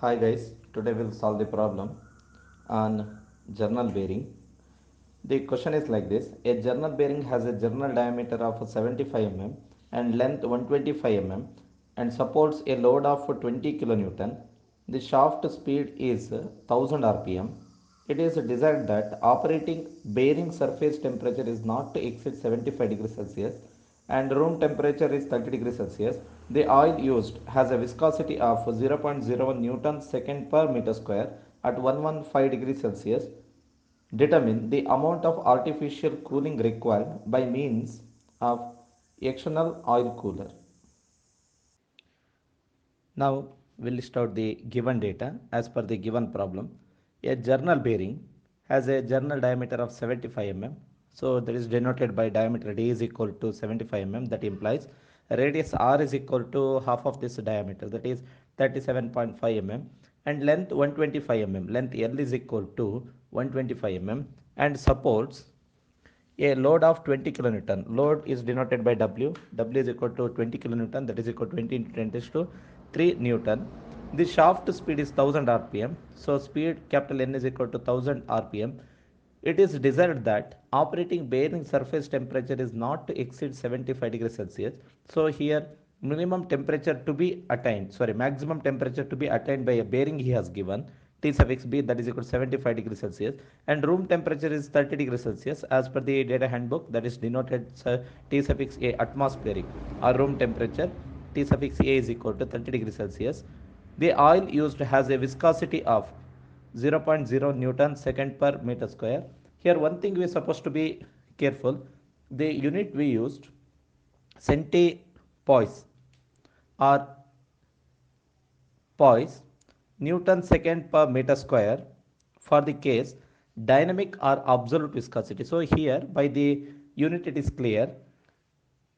Hi guys, today we'll solve the problem on journal bearing. The question is like this: a journal bearing has a journal diameter of 75 mm and length 125 mm and supports a load of 20 kilonewton. The shaft speed is 1000 rpm. It is desired that operating bearing surface temperature is not to exceed 75 degrees Celsius and room temperature is 30 degrees Celsius. The oil used has a viscosity of 0.01 Newton second per meter square at 115 degrees Celsius. Determine the amount of artificial cooling required by means of external oil cooler. Now we'll list out the given data as per the given problem. A journal bearing has a journal diameter of 75 mm. So that is denoted by diameter D is equal to 75 mm. That implies radius R is equal to half of this diameter, that is 37.5 mm, and length 125 mm. Length L is equal to 125 mm and supports a load of 20 kilonewton. Load is denoted by W. W is equal to 20 kilonewton, that is equal to 20 into 10 raised to 3 Newton. The shaft speed is 1000 rpm. So speed capital N is equal to 1000 rpm. It is desired that operating bearing surface temperature is not to exceed 75 degrees Celsius. So here minimum temperature to be attained, sorry, maximum temperature to be attained by a bearing he has given T suffix B, that is equal to 75 degrees Celsius, and room temperature is 30 degrees Celsius as per the data handbook, that is denoted T suffix A atmospheric or room temperature. T suffix A is equal to 30 degrees Celsius. The oil used has a viscosity of 0.0 Newton second per meter square. Here one thing we are supposed to be careful, the unit we used centipoise or poise Newton second per meter square for the case dynamic or absolute viscosity. So here by the unit it is clear,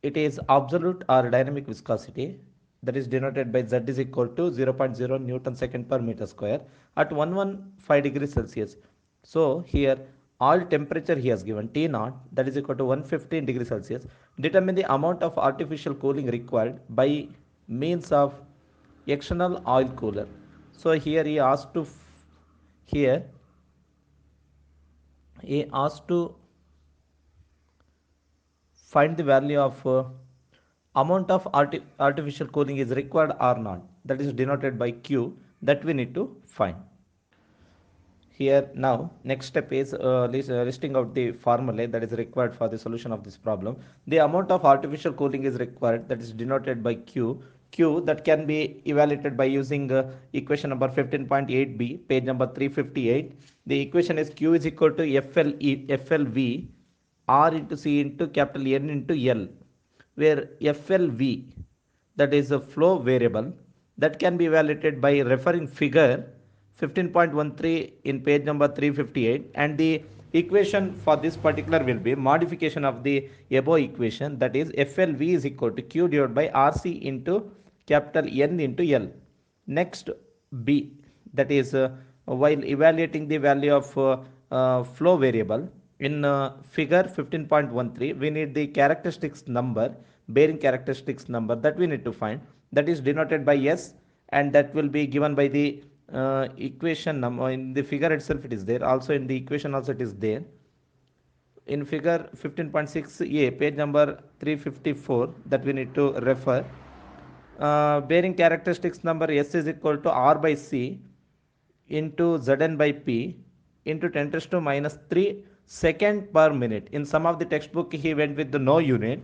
it is absolute or dynamic viscosity, that is denoted by Z is equal to 0.0 Newton second per meter square at 115 degrees Celsius. So here all temperature he has given T naught, that is equal to 115 degrees Celsius. Determine the amount of artificial cooling required by means of external oil cooler. So here here he asked to find the value of amount of artificial cooling is required or not, that is denoted by Q, that we need to find. Here now next step is listing out the formulae that is required for the solution of this problem. The amount of artificial cooling is required, that is denoted by Q that can be evaluated by using equation number 15.8b, page number 358. The equation is Q is equal to FLV R into C into capital N into L, where FLV, that is a flow variable, that can be evaluated by referring figure 15.13 in page number 358, and the equation for this particular will be modification of the above equation, that is FLV is equal to Q divided by RC into capital N into L. Next B, that is while evaluating the value of flow variable in figure 15.13, we need the characteristics number, bearing characteristics number, that we need to find, that is denoted by S, and that will be given by the equation number in the figure itself. It is there also in the equation also, it is there in figure 15.6a, page number 354, that we need to refer. Bearing characteristics number S is equal to R by C into Zn by P into 10 raised to minus 3 second per minute. In some of the textbook he went with the no unit.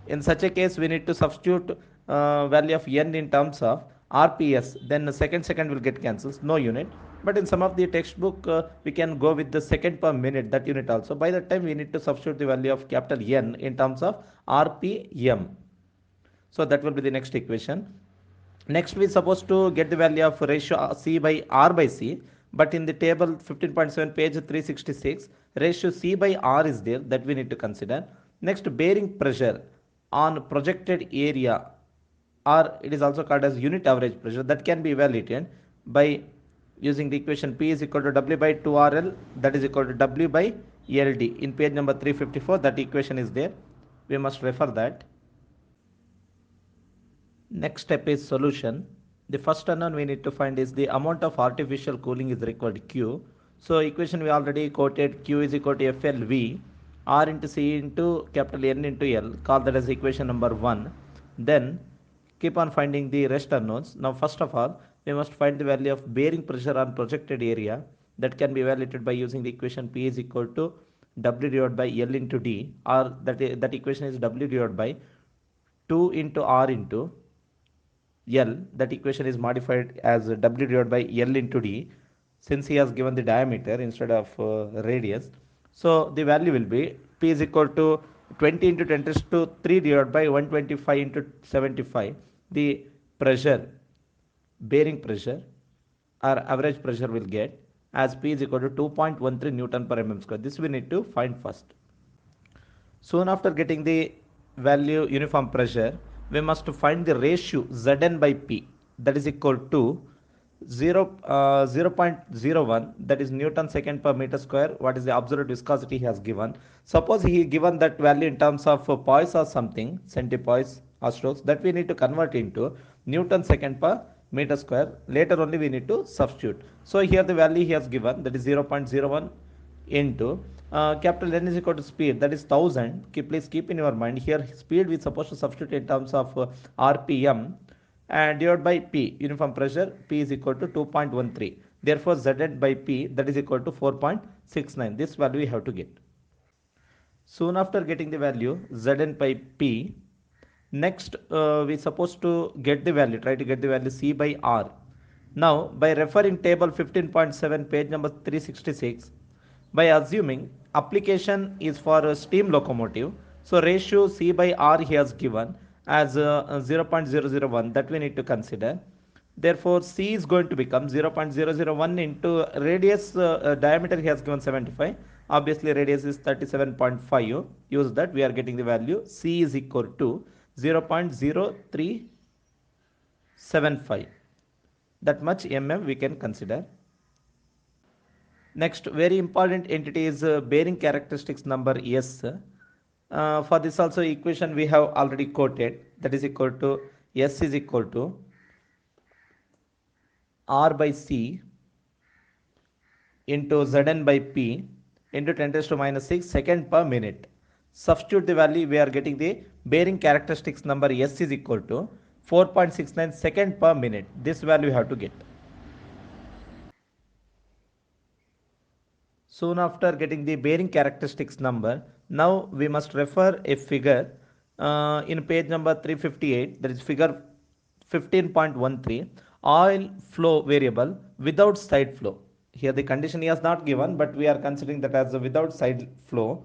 In such a case we need to substitute value of N in terms of RPS, then the second will get cancels, no unit. But in some of the textbook we can go with the second per minute, that unit also. By that time we need to substitute the value of capital N in terms of RPM. So that will be the next equation. Next we are supposed to get the value of ratio C by R by C, but in the table 15.7 page 366 ratio C by R is there, that we need to consider. Next, bearing pressure on projected area, or it is also called as unit average pressure, that can be evaluated by using the equation P is equal to W by 2RL, that is equal to W by LD. In page number 354 that equation is there, we must refer that. Next step is solution. The first unknown we need to find is the amount of artificial cooling is required Q. So equation we already quoted, Q is equal to FLV R into C into capital N into L. Call that as equation number 1. Then keep on finding the rest unknowns. Now first of all, we must find the value of bearing pressure on projected area. That can be evaluated by using the equation P is equal to W divided by L into D, or that equation is W divided by 2 into R into L. That equation is modified as W divided by L into D, since he has given the diameter instead of radius. So the value will be P is equal to 20 into 10 raised to 3 divided by 125 into 75. The pressure, bearing pressure or average pressure will get as P is equal to 2.13 Newton per mm square. This we need to find first. Soon after getting the value uniform pressure, we must find the ratio Zn by P, that is equal to 0.01, that is Newton second per meter square. What is the absolute viscosity he has given? Suppose he given that value in terms of poise or something, centipoise or strokes, that we need to convert into Newton second per meter square. Later only we need to substitute. So here the value he has given, that is 0.01 into capital N is equal to speed, that is 1000. Please keep in your mind here speed we supposed to substitute in terms of RPM, and divided by P, uniform pressure. P is equal to 2.13. Therefore Zn by P, that is equal to 4.69. This value we have to get. Soon after getting the value Zn by P, next we supposed to get the value, try to get the value C by R. Now by referring table 15.7 page number 366, by assuming application is for a steam locomotive, so ratio C by R he has given as 0.001, that we need to consider. Therefore C is going to become 0.001 into radius, diameter he has given 75, obviously radius is 37.5. Use that, we are getting the value C is equal to 0.0375. that much mm we can consider. Next, very important entity is bearing characteristics number S. For this also equation we have already quoted, that is equal to S is equal to R by C into Zn by P into 10 raised to minus 6 second per minute. Substitute the value, we are getting the bearing characteristics number S is equal to 4.69 second per minute. This value we have to get. Soon after getting the bearing characteristics number, now we must refer a figure in page number 358, that is figure 15.13, oil flow variable without side flow. Here the condition he has not given, but we are considering that as a without side flow.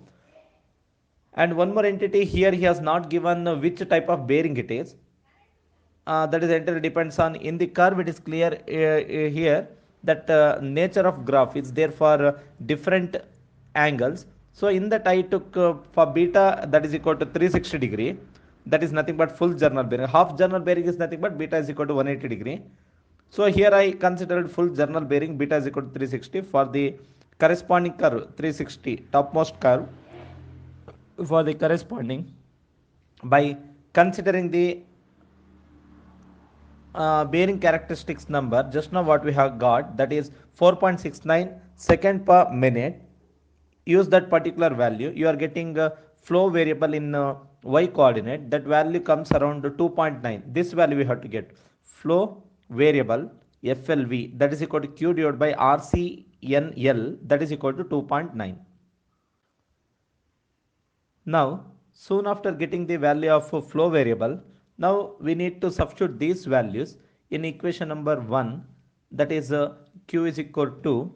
And one more entity here, he has not given which type of bearing it is. That is entirely depends on, in the curve it is clear here that nature of graph is there for different angles. So in that I took for beta, that is equal to 360 degree, that is nothing but full journal bearing. Half journal bearing is nothing but beta is equal to 180 degree. So here I considered full journal bearing, beta is equal to 360 for the corresponding curve, 360 topmost curve for the corresponding, by considering the bearing characteristics number just now what we have got, that is 4.69 second per minute. Use that particular value, you are getting a flow variable in y coordinate, that value comes around 2.9. this value we have to get, flow variable FLV, that is equal to Q divided by RCNL, that is equal to 2.9. Now soon after getting the value of flow variable, now we need to substitute these values in equation number 1, that is Q is equal to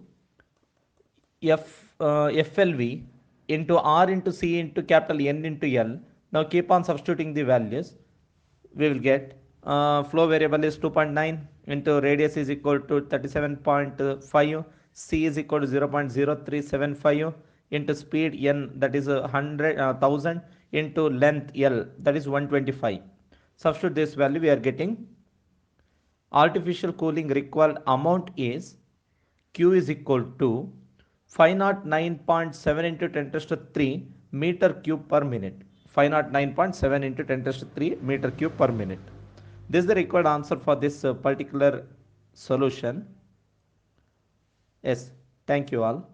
FLV into R into C into capital N into L. Now keep on substituting the values, we will get flow variable is 2.9 into radius is equal to 37.5, C is equal to 0.0375 into speed N, that is 1000 into length L, that is 125. Substitute this value, we are getting artificial cooling required amount is Q is equal to 509.7 into 10 raised to 3 meter cube per minute. 509.7 into 10 raised to 3 meter cube per minute. This is the required answer for this particular solution. Yes, thank you all.